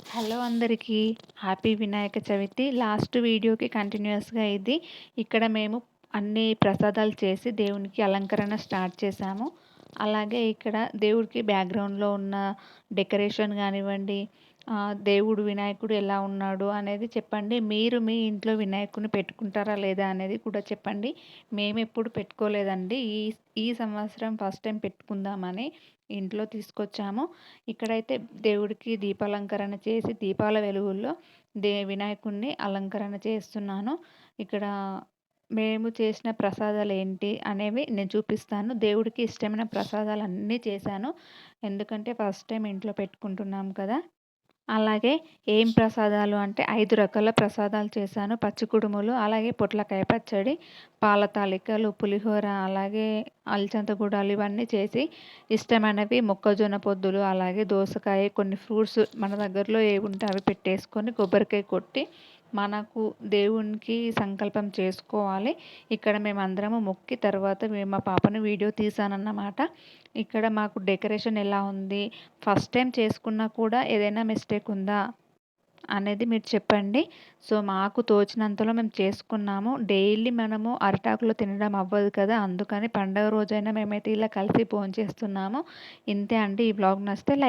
Hello అందరికీ. Happy Vinayaka Chavithi. Last వీడియోకి కంటిన్యూయస్‌గా ఇది. ఇక్కడ మేము అన్ని ప్రసాదాలు చేసి దేవునికి అలంకరణ స్టార్ట్ చేశాము. అలాగే ఇక్కడ దేవుడికి బ్యాక్‌గ్రౌండ్‌లో ఉన్న డెకరేషన్ గానివ్వండి, దేవుడు వినాయకుడు ఎలా ఉన్నాడు అనేది చెప్పండి. మీరు మీ ఇంట్లో వినాయకుడిని పెట్టుకుంటారా లేదా అనేది కూడా చెప్పండి. మేమెప్పుడు పెట్టుకోలేదండి. ఈ ఈ సంవత్సరం ఫస్ట్ టైం పెట్టుకుందామని ఇంట్లో తీసుకొచ్చాము. ఇక్కడైతే దేవుడికి దీపాలంకరణ చేసి దీపాల వెలుగుల్లో వినాయకుడిని అలంకరణ చేస్తున్నాను. ఇక్కడ మేము చేసిన ప్రసాదాలేంటి అనేవి నేను చూపిస్తాను. దేవుడికి ఇష్టమైన ప్రసాదాలన్నీ చేశాను. ఎందుకంటే ఫస్ట్ టైం ఇంట్లో పెట్టుకుంటున్నాం కదా! అలాగే ఏం ప్రసాదాలు అంటే 5 రకాల ప్రసాదాలు చేశాను. పచ్చి కుడుములు, అలాగే పొట్లకాయ పచ్చడి, పాల తాలికలు, పులిహోర, అలాగే అలసంద గుడాలు ఇవన్నీ చేసి ఇష్టమైనవి మొక్కజొన్న పొద్దులు, అలాగే దోసకాయ, కొన్ని ఫ్రూట్స్ మన దగ్గరలో ఏవుంటే అవి పెట్టేసుకొని కొబ్బరికాయ కొట్టి మనకు దేవునికి సంకల్పం చేసుకోవాలి. ఇక్కడ మేమందరము మొక్కి తర్వాత మా పాపని వీడియో తీశానన్నమాట. ఇక్కడ మాకు డెకరేషన్ ఎలా ఉంది? ఫస్ట్ టైం చేసుకున్నా కూడా ఏదైనా మిస్టేక్ ఉందా? అనేది మీరు చెప్పండి. సో, మాకు తోచినంతలో మేము చేసుకున్నాము. డైలీ మనము అరిటాకులో తినడం అవ్వదు కదా! అందుకని పండగ రోజైనా మేమైతే ఇలా కలిసి భోంచేస్తున్నాము. ఇంతే అండి. ఈ వ్లాగ్ నచ్చితే లైక్